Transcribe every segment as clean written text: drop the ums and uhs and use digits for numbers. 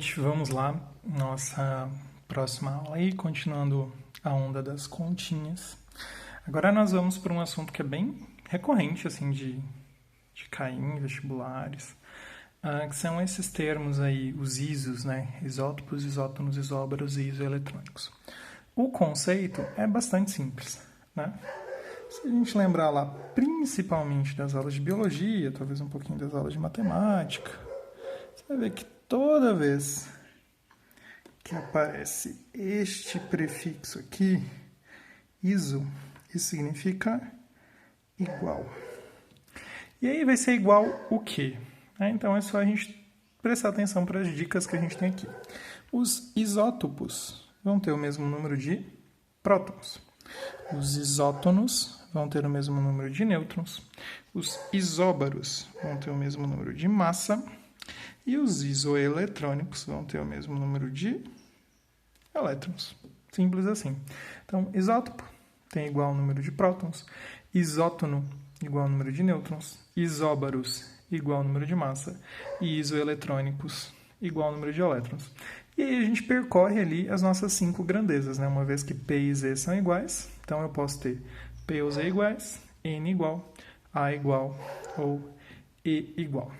gente, vamos lá. Nossa próxima aula aí, continuando a onda das continhas. Agora nós vamos para um assunto que é bem recorrente, assim, de cair em vestibulares, que são esses termos aí, os ISOs, né? Isótopos, isótonos, isóbaros e isoeletrônicos. O conceito é bastante simples, né? Se a gente lembrar lá, principalmente das aulas de biologia, talvez um pouquinho das aulas de matemática, você vai ver que toda vez que aparece este prefixo aqui, iso, isso significa igual. E aí vai ser igual o quê? Então é só a gente prestar atenção para as dicas que a gente tem aqui. Os isótopos vão ter o mesmo número de prótons. Os isótonos vão ter o mesmo número de nêutrons. Os isóbaros vão ter o mesmo número de massa. E os isoeletrônicos vão ter o mesmo número de elétrons. Simples assim. Então, isótopo tem igual número de prótons, isótono igual número de nêutrons, isóbaros igual número de massa e isoeletrônicos igual número de elétrons. E aí a gente percorre ali as nossas 5 grandezas, né? Uma vez que P e Z são iguais, então eu posso ter P ou Z iguais, N igual, A igual ou E igual.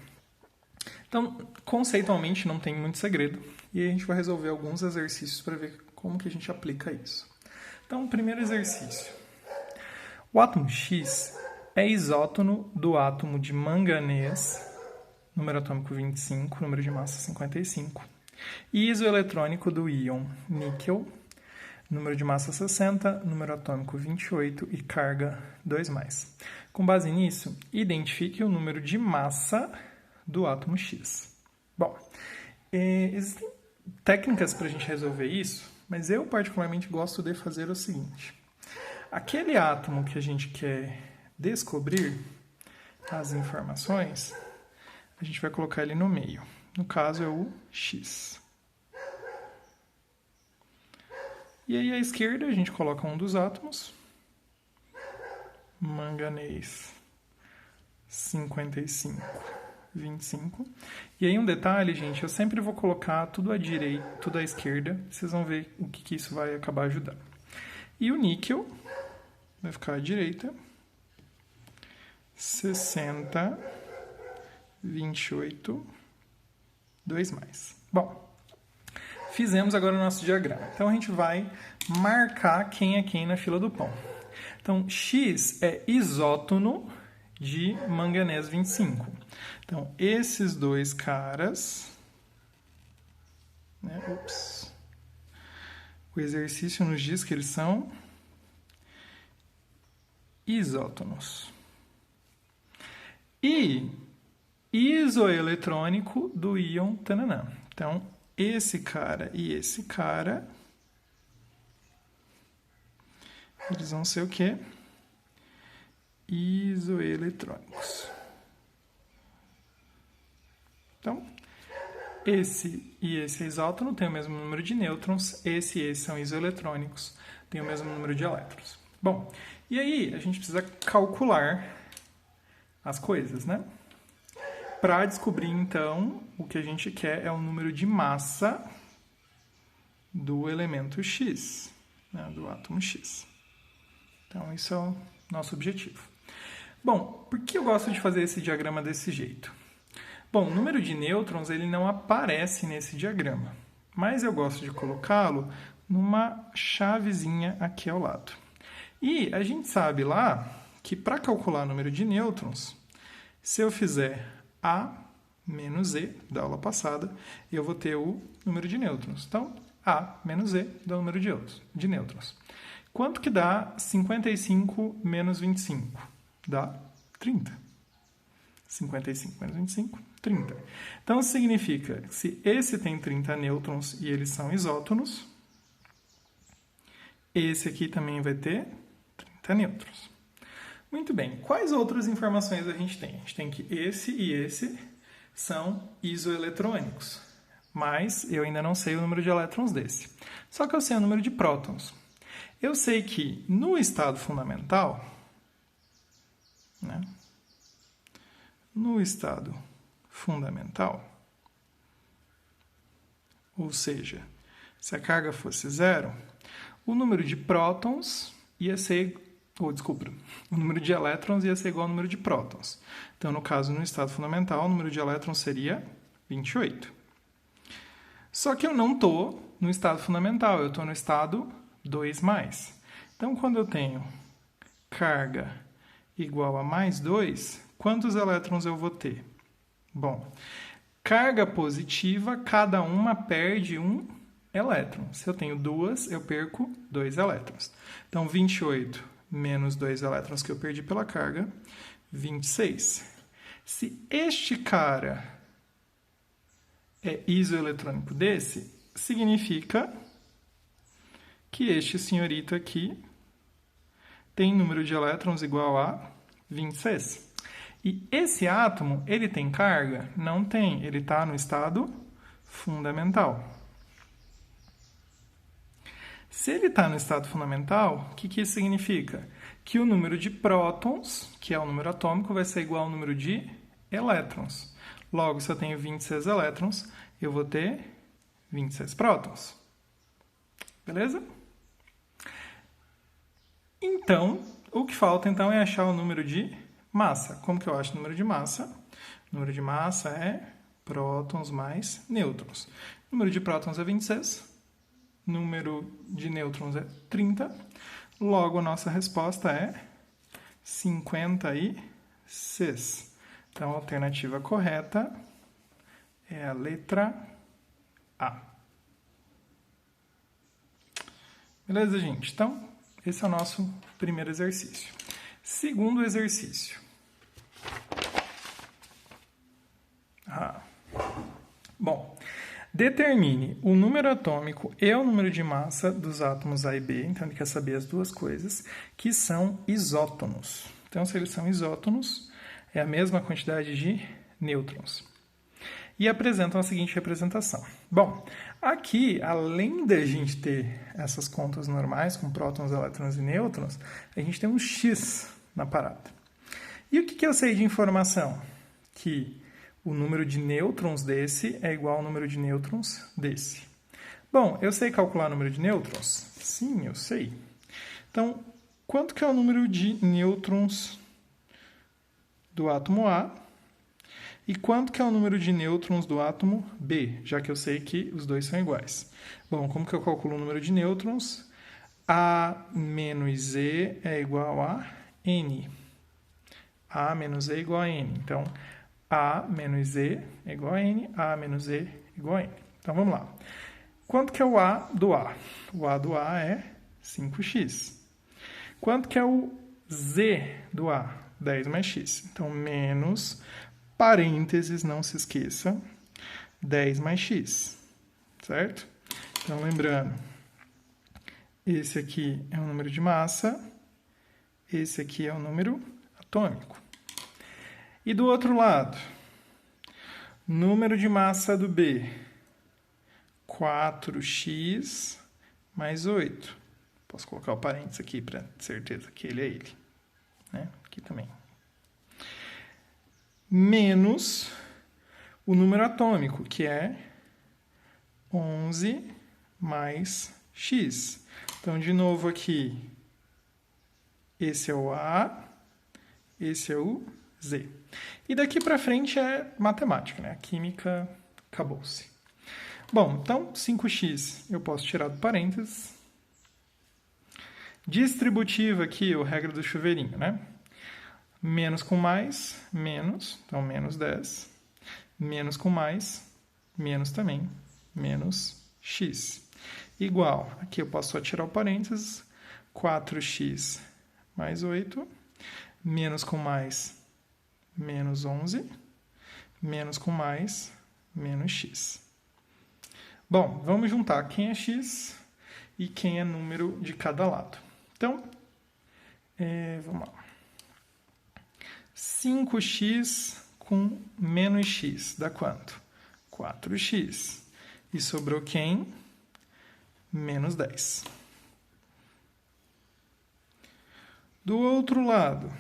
Então, conceitualmente não tem muito segredo e a gente vai resolver alguns exercícios para ver como que a gente aplica isso. Então, primeiro exercício. O átomo X é isótono do átomo de manganês, número atômico 25, número de massa 55, e isoeletrônico do íon níquel, número de massa 60, número atômico 28 e carga 2+. Com base nisso, identifique o número de massa do átomo X. Bom, existem técnicas para a gente resolver isso, mas eu particularmente gosto de fazer o seguinte. Aquele átomo que a gente quer descobrir as informações, a gente vai colocar ele no meio. No caso é o X. E aí à esquerda a gente coloca um dos átomos, manganês 55, 25. E aí um detalhe, gente, eu sempre vou colocar tudo à direita, tudo à esquerda, vocês vão ver o que isso vai acabar ajudando. E o níquel vai ficar à direita, 60, 28, 2+. Bom, fizemos agora o nosso diagrama. Então a gente vai marcar quem é quem na fila do pão. Então, X é isótono de manganês 25. Então, esses dois caras... O exercício nos diz que eles são isótonos. E isoeletrônico do íon tananã. Então, esse cara e esse cara, eles vão ser o quê? Isoeletrônicos. Então, esse e esse isótono tem o mesmo número de nêutrons, esse e esse são isoeletrônicos, tem o mesmo número de elétrons. Bom, e aí a gente precisa calcular as coisas, né? Para descobrir, então, o que a gente quer é o número de massa do elemento X, né, do átomo X. Então, isso é o nosso objetivo. Bom, por que eu gosto de fazer esse diagrama desse jeito? Bom, o número de nêutrons ele não aparece nesse diagrama, mas eu gosto de colocá-lo numa chavezinha aqui ao lado. E a gente sabe lá que para calcular o número de nêutrons, se eu fizer A menos E da aula passada, eu vou ter o número de nêutrons. Então, A menos E dá o número de nêutrons. Quanto que dá 55 menos 25? Dá 30. 55 menos 25, 30. Então, significa que se esse tem 30 nêutrons e eles são isótonos, esse aqui também vai ter 30 nêutrons. Muito bem. Quais outras informações a gente tem? A gente tem que esse e esse são isoeletrônicos, mas eu ainda não sei o número de elétrons desse. Só que eu sei o número de prótons. Eu sei que no estado fundamental, né, no estado fundamental, Ou seja, se a carga fosse zero, o número de prótons ia ser... o número de elétrons ia ser igual ao número de prótons. Então, no caso, no estado fundamental, o número de elétrons seria 28. Só que eu não estou no estado fundamental, eu estou no estado 2+. Então, quando eu tenho carga igual a mais 2, quantos elétrons eu vou ter? Bom, carga positiva, cada uma perde um elétron. Se eu tenho duas, eu perco 2 elétrons. Então, 28 menos 2 elétrons que eu perdi pela carga, 26. Se este cara é isoeletrônico desse, significa que este senhorito aqui tem número de elétrons igual a 26. E esse átomo, ele tem carga? Não tem, ele está no estado fundamental. Se ele está no estado fundamental, o que isso significa? Que o número de prótons, que é o número atômico, vai ser igual ao número de elétrons. Logo, se eu tenho 26 elétrons, eu vou ter 26 prótons. Beleza? Então, o que falta então é achar o número de massa. Como que eu acho o número de massa? O número de massa é prótons mais nêutrons. O número de prótons é 26. Número de nêutrons é 30. Logo, a nossa resposta é 56. Então, a alternativa correta é a letra A. Beleza, gente? Então, esse é o nosso primeiro exercício. Segundo exercício. Bom, determine o número atômico e o número de massa dos átomos A e B, então ele quer saber as duas coisas, que são isótonos. Então, se eles são isótonos, é a mesma quantidade de nêutrons. E apresentam a seguinte representação. Bom, aqui, além da gente ter essas contas normais, com prótons, elétrons e nêutrons, a gente tem um X na parada. E o que eu sei de informação? Que o número de nêutrons desse é igual ao número de nêutrons desse. Bom, eu sei calcular o número de nêutrons? Sim, eu sei. Então, quanto que é o número de nêutrons do átomo A? E quanto que é o número de nêutrons do átomo B, já que eu sei que os dois são iguais? Bom, como que eu calculo o número de nêutrons? A menos Z é igual a N. A menos Z é igual a N. Então, A menos Z é igual a N, A menos Z é igual a N. Então, vamos lá. Quanto que é o A do A? O A do A é 5x. Quanto que é o Z do A? 10 mais x. Então, menos, parênteses, não se esqueça, 10 mais x. Certo? Então, lembrando, esse aqui é o número de massa, esse aqui é o número atômico. E do outro lado, número de massa do B, 4x mais 8. Posso colocar o parênteses aqui para ter certeza que ele é ele. Né? Aqui também. Menos o número atômico, que é 11 mais x. Então, de novo aqui, esse é o A, esse é o Z. E daqui para frente é matemática, né? A química acabou-se. Bom, então 5x eu posso tirar do parênteses. Distributiva aqui, a regra do chuveirinho, né? Menos com mais, menos. Então, menos 10. Menos com mais, menos também. Menos x. Igual, aqui eu posso só tirar o parênteses. 4x mais 8. Menos com mais, menos 11, menos com mais, menos x. Bom, vamos juntar quem é x e quem é número de cada lado. Então, vamos lá. 5x com menos x dá quanto? 4x. E sobrou quem? Menos 10. Do outro lado,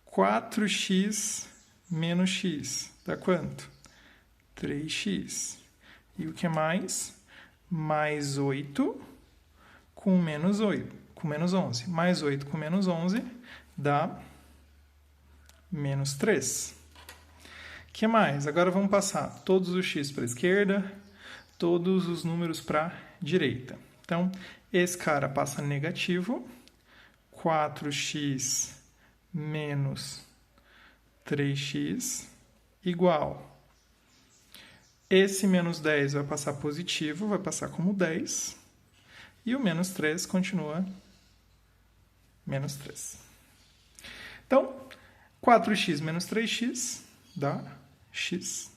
4x menos x dá quanto? 3x. E o que mais? Mais 8 com menos 8, com menos 11. Mais 8 com menos 11 dá menos 3. O que mais? Agora vamos passar todos os x para a esquerda, todos os números para a direita. Então, esse cara passa negativo, 4x menos 3x igual. Esse menos 10 vai passar positivo, vai passar como 10. E o menos 3 continua menos 3. Então, 4x menos 3x dá x.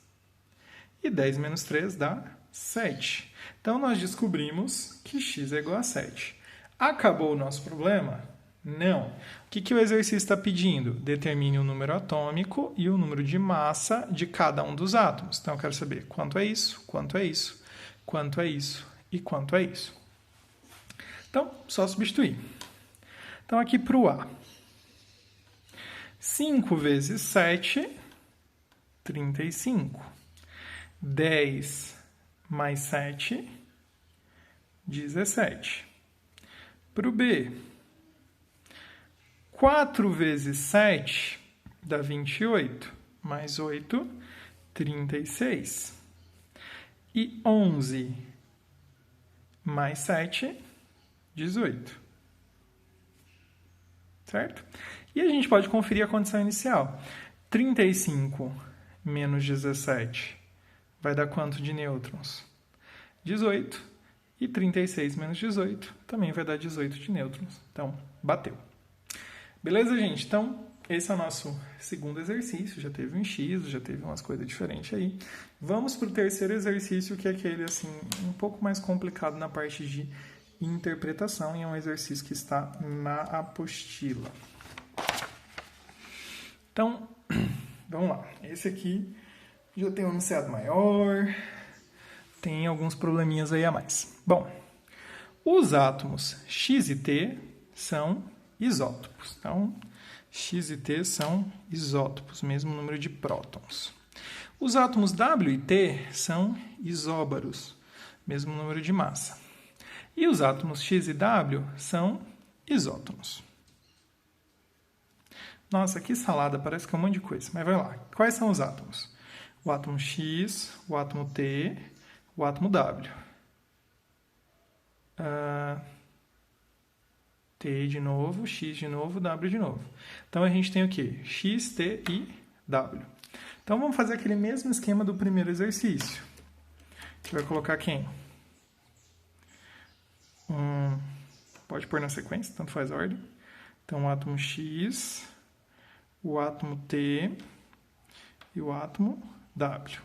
E 10 menos 3 dá 7. Então, nós descobrimos que x é igual a 7. Acabou o nosso problema? Não. O que o exercício está pedindo? Determine o número atômico e o número de massa de cada um dos átomos. Então, eu quero saber quanto é isso, quanto é isso, quanto é isso e quanto é isso. Então, só substituir. Então, aqui para o A. 5 vezes 7, 35. 10 mais 7, 17. Para o B. 4 vezes 7 dá 28, mais 8, 36. E 11 mais 7, 18. Certo? E a gente pode conferir a condição inicial. 35 menos 17 vai dar quanto de nêutrons? 18. E 36 menos 18 também vai dar 18 de nêutrons. Então, bateu. Beleza, gente? Então, esse é o nosso segundo exercício. Já teve um X, já teve umas coisas diferentes aí. Vamos para o terceiro exercício, que é aquele assim, um pouco mais complicado na parte de interpretação, e é um exercício que está na apostila. Então, vamos lá. Esse aqui já tem um enunciado maior, tem alguns probleminhas aí a mais. Bom, os átomos X e T são isótopos. Então, X e T são isótopos, mesmo número de prótons. Os átomos W e T são isóbaros, mesmo número de massa. E os átomos X e W são isótonos. Nossa, que salada, parece que é um monte de coisa, mas vai lá. Quais são os átomos? O átomo X, o átomo T, o átomo W. T de novo, X de novo, W de novo. Então, a gente tem o quê? X, T e W. Então, vamos fazer aquele mesmo esquema do primeiro exercício. A gente vai colocar quem? Pode pôr na sequência, tanto faz a ordem. Então, o átomo X, o átomo T e o átomo W.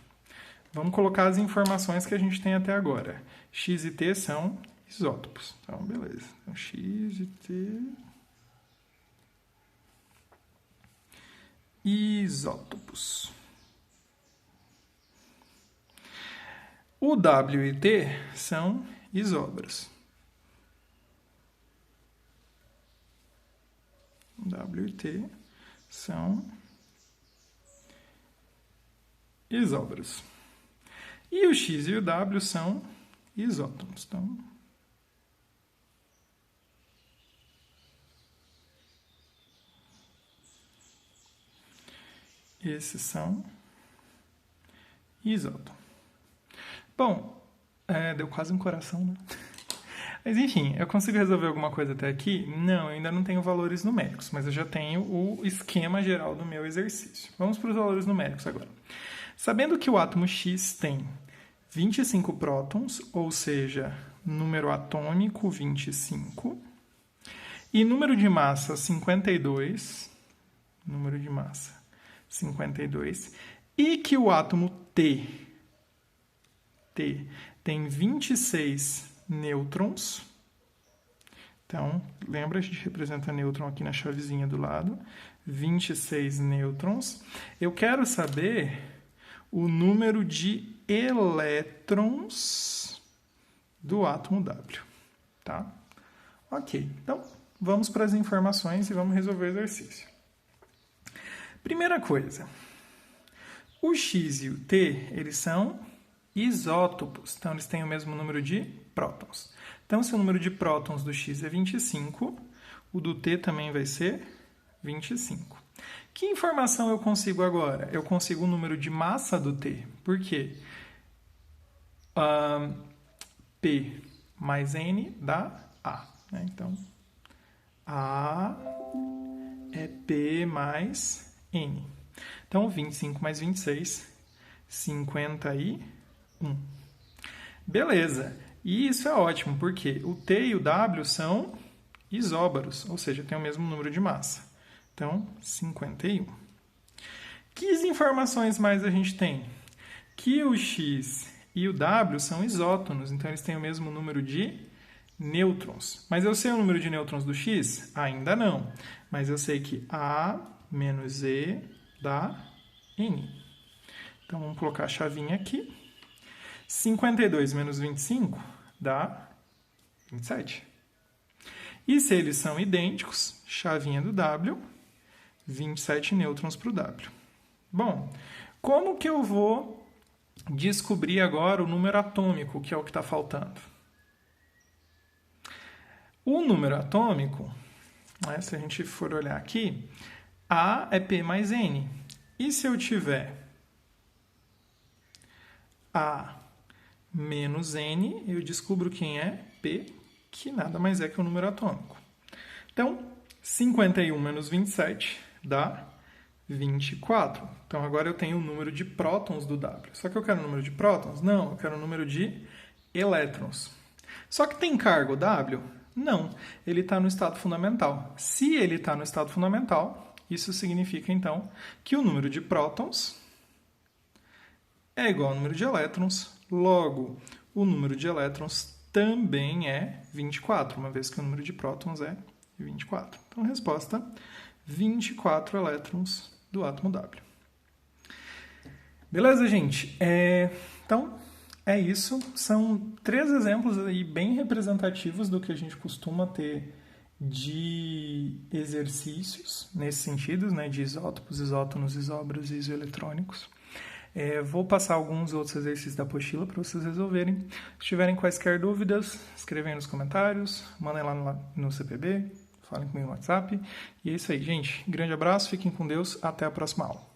Vamos colocar as informações que a gente tem até agora. X e T são isótopos. Então, beleza. Então, X e T... isótopos. O W e T são isóbaros. W e T são isóbaros. E o X e o W são isótopos. Então, esses são isótopos. Bom, deu quase um coração, né? Mas enfim, eu consigo resolver alguma coisa até aqui? Não, eu ainda não tenho valores numéricos, mas eu já tenho o esquema geral do meu exercício. Vamos para os valores numéricos agora. Sabendo que o átomo X tem 25 prótons, ou seja, número atômico 25, e número de massa 52, número de massa 52, e que o átomo T tem 26 nêutrons. Então, lembra, a gente representa nêutron aqui na chavezinha do lado. 26 nêutrons. Eu quero saber o número de elétrons do átomo W. Tá? Ok. Então, vamos para as informações e vamos resolver o exercício. Primeira coisa. O X e o T, eles são isótopos. Então, eles têm o mesmo número de prótons. Então, se o número de prótons do X é 25, o do T também vai ser 25. Que informação eu consigo agora? Eu consigo o número de massa do T. Por quê? P mais N dá A. Né? Então, A é P mais N. Então, 25 mais 26, 51. Beleza. E isso é ótimo, porque o T e o W são isóbaros, ou seja, tem o mesmo número de massa. Então, 51. Que informações mais a gente tem? Que o X e o W são isótonos, então eles têm o mesmo número de nêutrons. Mas eu sei o número de nêutrons do X? Ainda não. Mas eu sei que A menos E dá N. Então, vamos colocar a chavinha aqui. 52 menos 25 dá 27. E se eles são idênticos, chavinha do W, 27 nêutrons para o W. Bom, como que eu vou descobrir agora o número atômico, que é o que está faltando? O número atômico, né, se a gente for olhar aqui, A é P mais N. E se eu tiver A menos N, eu descubro quem é P, que nada mais é que o número atômico. Então, 51 menos 27 dá 24. Então, agora eu tenho o número de prótons do W. Só que eu quero o número de prótons? Não, eu quero o número de elétrons. Só que tem carga o W? Não, ele está no estado fundamental. Se ele está no estado fundamental, isso significa, então, que o número de prótons é igual ao número de elétrons. Logo, o número de elétrons também é 24, uma vez que o número de prótons é 24. Então, resposta, 24 elétrons do átomo W. Beleza, gente? Então, é isso. São 3 exemplos aí bem representativos do que a gente costuma ter de exercícios, nesse sentido, né, de isótopos, isótonos, isóbaros e isoeletrônicos. Vou passar alguns outros exercícios da apostila para vocês resolverem. Se tiverem quaisquer dúvidas, escrevem nos comentários, mandem lá no CPB, falem comigo no WhatsApp. E é isso aí, gente. Grande abraço, fiquem com Deus, até a próxima aula.